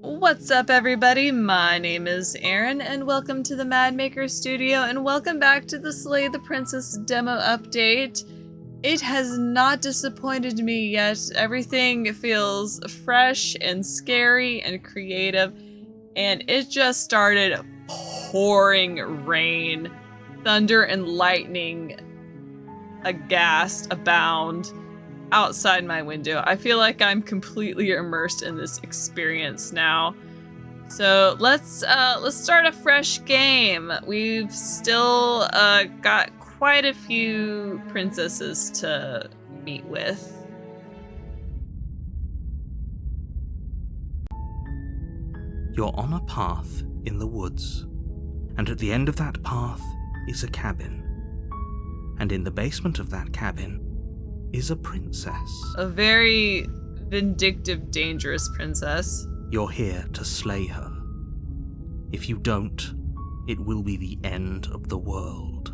What's up, everybody? My name is Aaron, and welcome to the Mad Maker Studio, and welcome back to the Slay the Princess demo update. It has not disappointed me yet. Everything feels fresh and scary and creative, and it just started pouring rain, thunder and lightning aghast abound outside my window. I feel like I'm completely immersed in this experience now. So let's start a fresh game. We've still got quite a few princesses to meet with. You're on a path in the woods, and at the end of that path is a cabin. And in the basement of that cabin is a princess. A very vindictive, dangerous princess. You're here to slay her. If you don't, it will be the end of the world.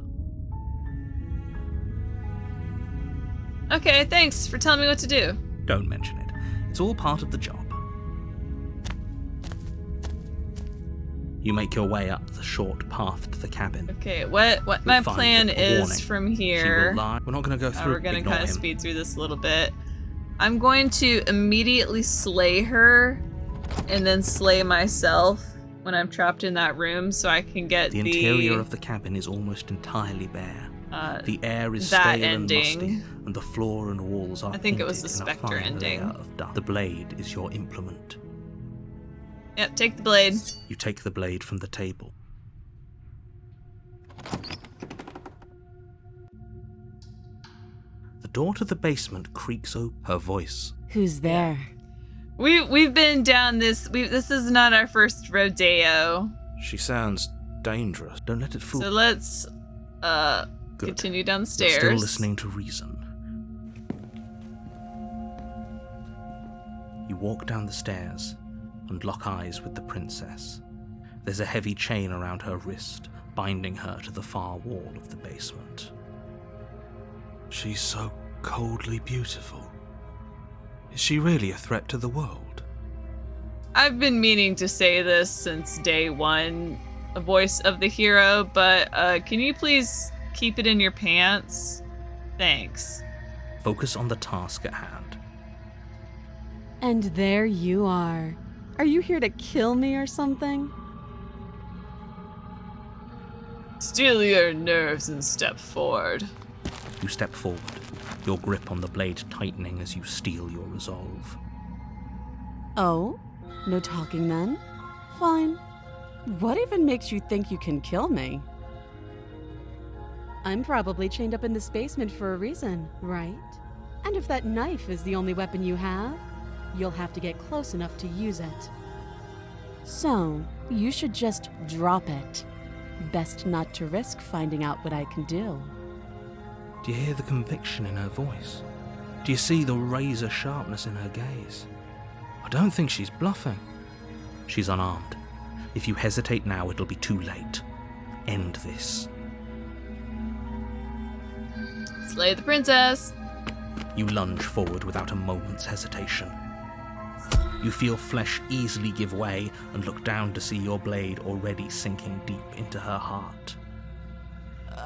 Okay, thanks for telling me what to do. Don't mention it. It's all part of the job. You make your way up the short path to the cabin. Okay, what my plan is from here. We're not going to go through. We're going to kind of speed through this a little bit. I'm going to immediately slay her and then slay myself when I'm trapped in that room so I can get the interior of the cabin is almost entirely bare. The air is stale and musty, and the floor and walls are I think it was the Spectre ending. Of dust. The blade is your implement. Yep, take the blade. You take the blade from the table. The door to the basement creaks open. Her voice. Who's there? We've been down this. This is not our first rodeo. She sounds dangerous. Don't let it fool. So let's continue down the stairs. You're still listening to reason. You walk down the stairs and lock eyes with the princess. There's a heavy chain around her wrist, binding her to the far wall of the basement. She's so coldly beautiful. Is she really a threat to the world? I've been meaning to say this since day one, a voice of the hero, but can you please keep it in your pants? Thanks. Focus on the task at hand. And there you are. Are you here to kill me or something? Steel your nerves and step forward. You step forward, your grip on the blade tightening as you steel your resolve. Oh? No talking then? Fine. What even makes you think you can kill me? I'm probably chained up in this basement for a reason, right? And if that knife is the only weapon you have, you'll have to get close enough to use it. So, you should just drop it. Best not to risk finding out what I can do. Do you hear the conviction in her voice? Do you see the razor sharpness in her gaze? I don't think she's bluffing. She's unarmed. If you hesitate now, it'll be too late. End this. Slay the princess. You lunge forward without a moment's hesitation. You feel flesh easily give way and look down to see your blade already sinking deep into her heart.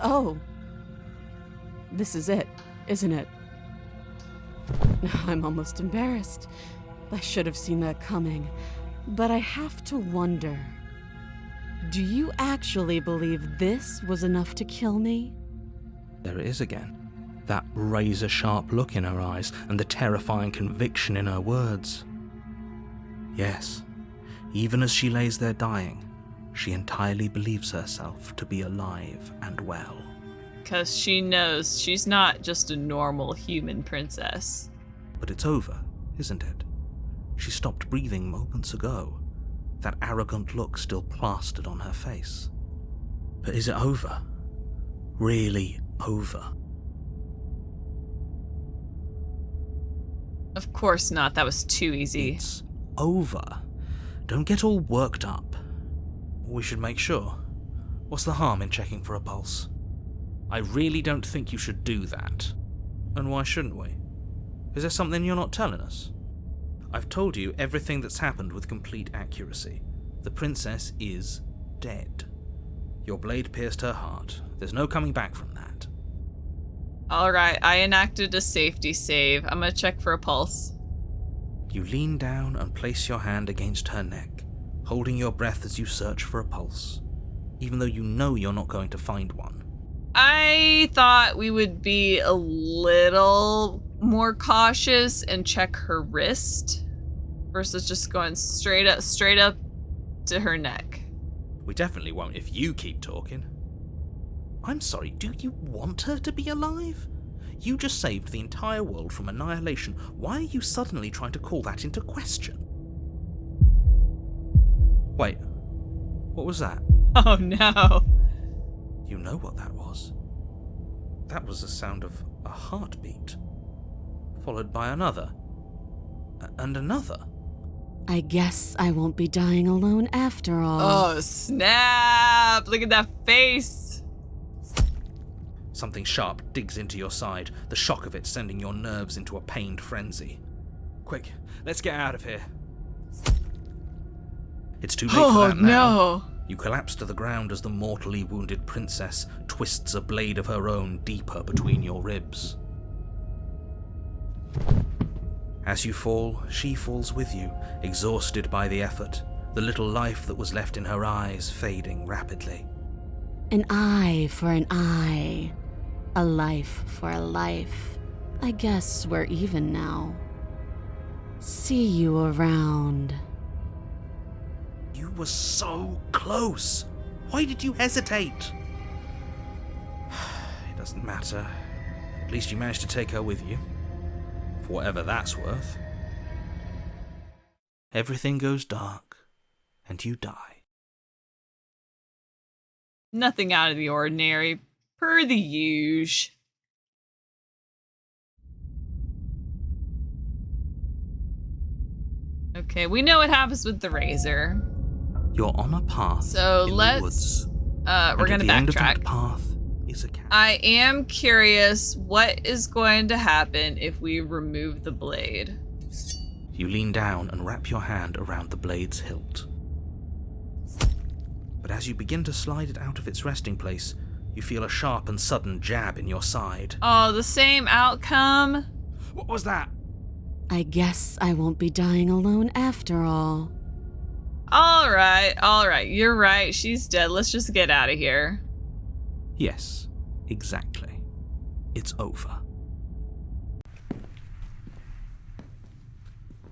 Oh. This is it, isn't it? I'm almost embarrassed. I should have seen that coming. But I have to wonder. Do you actually believe this was enough to kill me? There it is again. That razor-sharp look in her eyes and the terrifying conviction in her words. Yes, even as she lays there dying, she entirely believes herself to be alive and well. Because she knows she's not just a normal human princess. But it's over, isn't it? She stopped breathing moments ago, that arrogant look still plastered on her face. But is it over? Really over? Of course not, that was too easy. It's over. Don't get all worked up. We should make sure. What's the harm in checking for a pulse? I really don't think you should do that. And why shouldn't we? Is there something you're not telling us? I've told you everything that's happened with complete accuracy. The princess is dead. Your blade pierced her heart. There's no coming back from that. Alright, I enacted a safety save. I'm gonna check for a pulse. You lean down and place your hand against her neck, holding your breath as you search for a pulse, even though you know you're not going to find one. I thought we would be a little more cautious and check her wrist versus just going straight up to her neck. We definitely won't if you keep talking. I'm sorry, do you want her to be alive? You just saved the entire world from annihilation. Why are you suddenly trying to call that into question? Wait, what was that? Oh no. You know what that was? That was the sound of a heartbeat, followed by another, and another. I guess I won't be dying alone after all. Oh snap! Look at that face! Something sharp digs into your side, the shock of it sending your nerves into a pained frenzy. Quick, let's get out of here. It's too late for that now. No! You collapse to the ground as the mortally wounded princess twists a blade of her own deeper between your ribs. As you fall, she falls with you, exhausted by the effort, the little life that was left in her eyes fading rapidly. An eye for an eye. A life for a life. I guess we're even now. See you around. You were so close. Why did you hesitate? It doesn't matter. At least you managed to take her with you. For whatever that's worth. Everything goes dark, and you die. Nothing out of the ordinary, per the usual. Okay, we know what happens with the razor. You're on a path So in let's, the woods. we're gonna And at the end of backtrack. that path is a cabin. I am curious what is going to happen if we remove the blade. You lean down and wrap your hand around the blade's hilt. But as you begin to slide it out of its resting place, you feel a sharp and sudden jab in your side. Oh, the same outcome? What was that? I guess I won't be dying alone after all. Alright, you're right, she's dead. Let's just get out of here. Yes, exactly. It's over.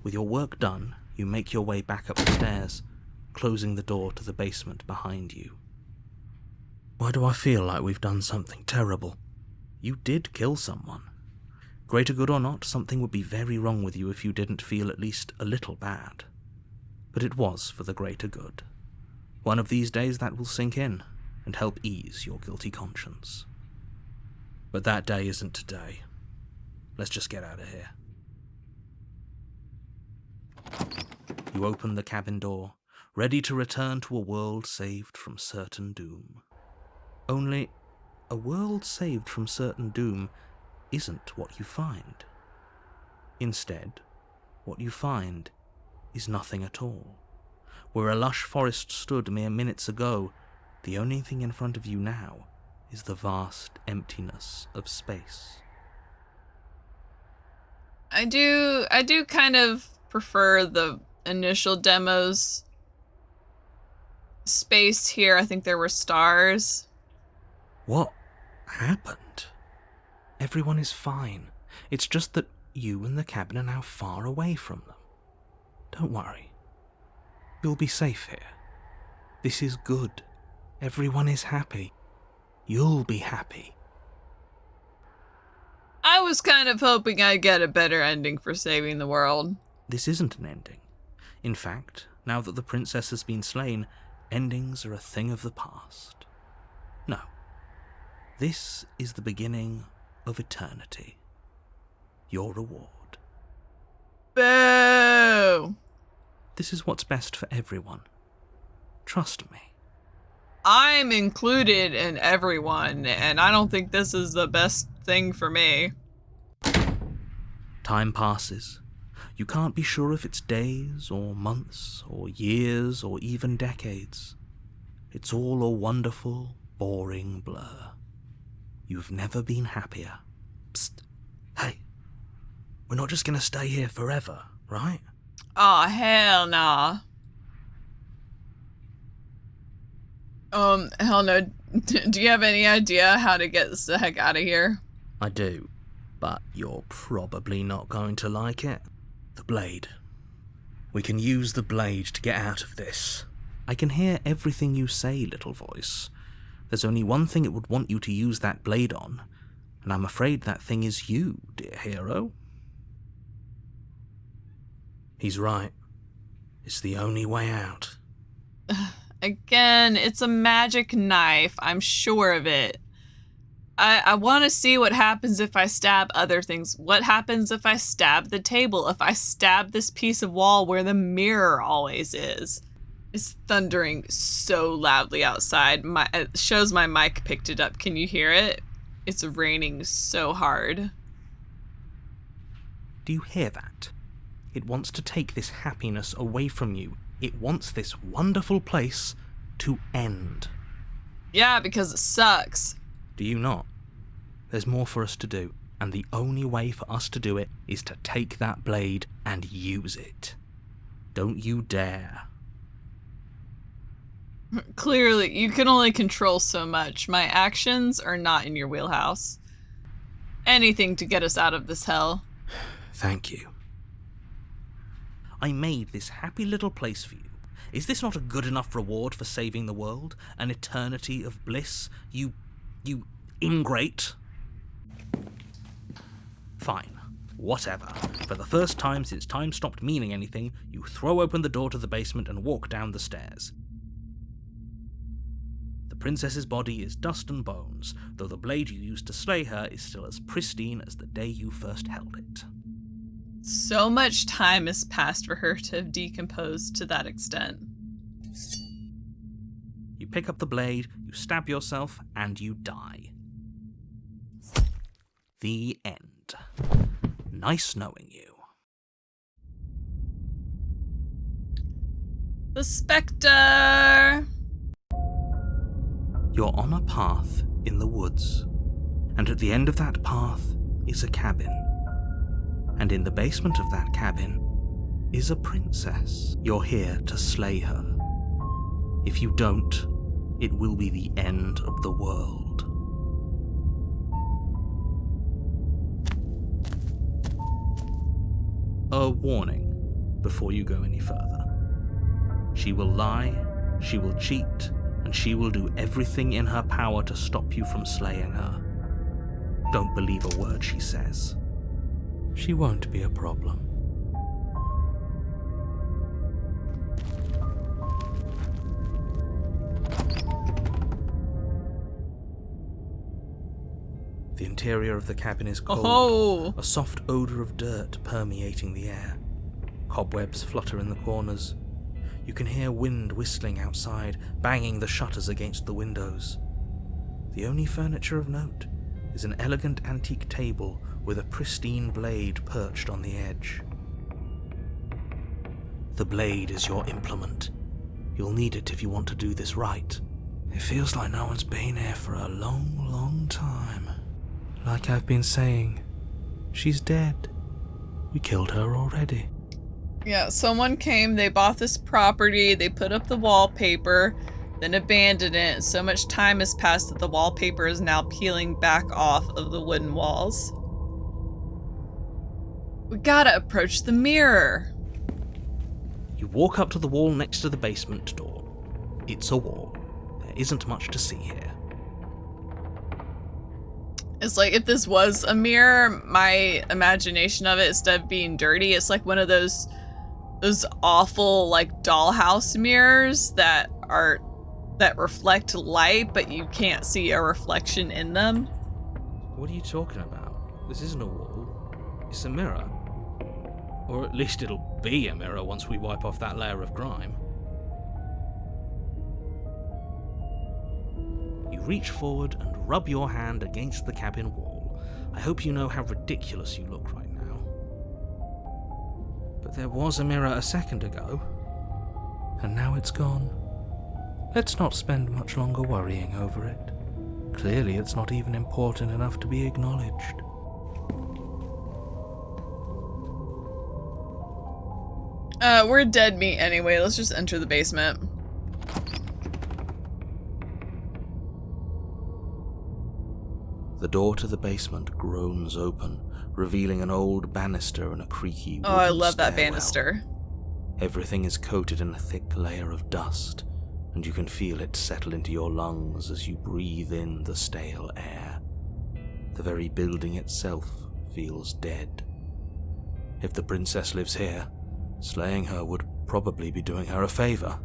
With your work done, you make your way back up the stairs, closing the door to the basement behind you. Why do I feel like we've done something terrible? You did kill someone. Greater good or not, something would be very wrong with you if you didn't feel at least a little bad. But it was for the greater good. One of these days that will sink in and help ease your guilty conscience. But that day isn't today. Let's just get out of here. You open the cabin door, ready to return to a world saved from certain doom. Only, a world saved from certain doom isn't what you find. Instead, what you find is nothing at all. Where a lush forest stood mere minutes ago, the only thing in front of you now is the vast emptiness of space. I do kind of prefer the initial demo's space here. I think there were stars. What happened? Everyone is fine. It's just that you and the cabin are now far away from them. Don't worry. You'll be safe here. This is good. Everyone is happy. You'll be happy. I was kind of hoping I'd get a better ending for saving the world. This isn't an ending. In fact, now that the princess has been slain, endings are a thing of the past. No. This is the beginning of eternity. Your reward. Boo! This is what's best for everyone. Trust me. I'm included in everyone, and I don't think this is the best thing for me. Time passes. You can't be sure if it's days, or months, or years, or even decades. It's all a wonderful, boring blur. You've never been happier. Psst. Hey, we're not just gonna stay here forever, right? Aw, hell nah. Hell no. Do you have any idea how to get the heck out of here? I do, but you're probably not going to like it. The blade. We can use the blade to get out of this. I can hear everything you say, little voice. There's only one thing it would want you to use that blade on, and I'm afraid that thing is you, dear hero. He's right. It's the only way out. Again, it's a magic knife. I'm sure of it. I want to see what happens if I stab other things. What happens if I stab the table? If I stab this piece of wall where the mirror always is? It's thundering so loudly outside. It shows my mic picked it up. Can you hear it? It's raining so hard. Do you hear that? It wants to take this happiness away from you. It wants this wonderful place to end. Yeah, because it sucks. Do you not? There's more for us to do, and the only way for us to do it is to take that blade and use it. Don't you dare. Clearly, you can only control so much. My actions are not in your wheelhouse. Anything to get us out of this hell. Thank you. I made this happy little place for you. Is this not a good enough reward for saving the world? An eternity of bliss? You ingrate? Fine. Whatever. For the first time since time stopped meaning anything, you throw open the door to the basement and walk down the stairs. The princess's body is dust and bones, though the blade you used to slay her is still as pristine as the day you first held it. So much time has passed for her to have decomposed to that extent. You pick up the blade, you stab yourself, and you die. The end. Nice knowing you. The Spectre! You're on a path in the woods, and at the end of that path is a cabin. And in the basement of that cabin is a princess. You're here to slay her. If you don't, it will be the end of the world. A warning before you go any further. She will lie, she will cheat, and she will do everything in her power to stop you from slaying her. Don't believe a word she says. She won't be a problem. The interior of the cabin is cold, a soft odour of dirt permeating the air. Cobwebs flutter in the corners. You can hear wind whistling outside, banging the shutters against the windows. The only furniture of note is an elegant antique table with a pristine blade perched on the edge. The blade is your implement. You'll need it if you want to do this right. It feels like no one's been here for a long, long time. Like I've been saying, she's dead. We killed her already. Yeah, someone came, they bought this property, they put up the wallpaper, then abandoned it. So much time has passed that the wallpaper is now peeling back off of the wooden walls. We gotta approach the mirror. You walk up to the wall next to the basement door. It's a wall. There isn't much to see here. It's like if this was a mirror, my imagination of it, instead of being dirty, it's like one of those awful like dollhouse mirrors that reflect light, but you can't see a reflection in them. What are you talking about? This isn't a wall. It's a mirror. Or at least it'll be a mirror once we wipe off that layer of grime. You reach forward and rub your hand against the cabin wall. I hope you know how ridiculous you look right now. But there was a mirror a second ago, and now it's gone. Let's not spend much longer worrying over it. Clearly it's not even important enough to be acknowledged. We're dead meat anyway. Let's just enter the basement. The door to the basement groans open, revealing an old banister and a creaky wooden Oh, I love that stairwell. banister. Everything is coated in a thick layer of dust, and you can feel it settle into your lungs as you breathe in the stale air. The very building itself feels dead. If the princess lives here, slaying her would probably be doing her a favor.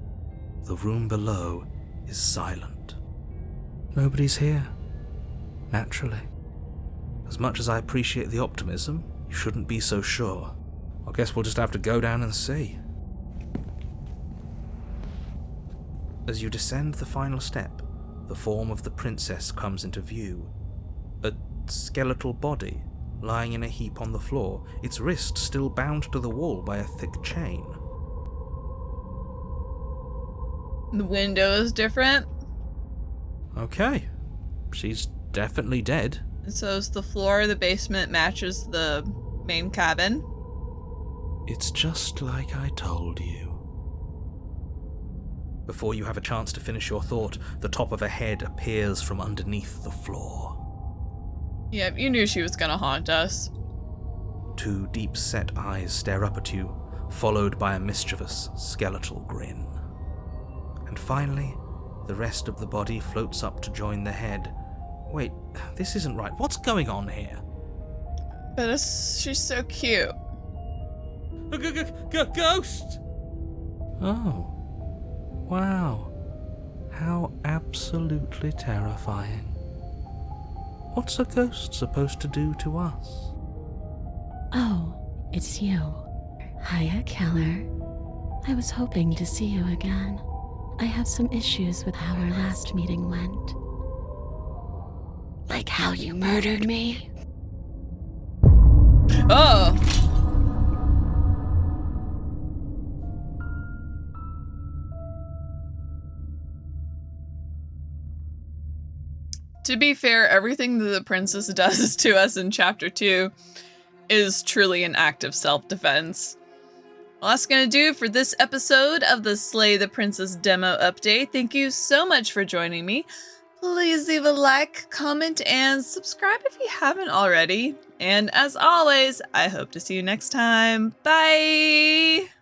The room below is silent. Nobody's here. Naturally. As much as I appreciate the optimism, you shouldn't be so sure. I guess we'll just have to go down and see. As you descend the final step, the form of the princess comes into view. A skeletal body, lying in a heap on the floor, its wrist still bound to the wall by a thick chain. The window is different. Okay, she's definitely dead. And so is the floor of the basement matches the main cabin. It's just like I told you. Before you have a chance to finish your thought, the top of a head appears from underneath the floor. Yep, you knew she was gonna haunt us. Two deep-set eyes stare up at you, followed by a mischievous, skeletal grin. And finally, the rest of the body floats up to join the head. Wait, this isn't right. What's going on here? But she's so cute. A ghost! Oh. Wow. How absolutely terrifying. What's a ghost supposed to do to us? Oh, it's you. Hiya, Keller. I was hoping to see you again. I have some issues with how our last meeting went. Like how you murdered me? Oh! To be fair, everything that the princess does to us in chapter 2 is truly an act of self-defense. Well, that's gonna do it for this episode of the Slay the Princess demo update. Thank you so much for joining me. Please leave a like, comment, and subscribe if you haven't already. And as always, I hope to see you next time. Bye!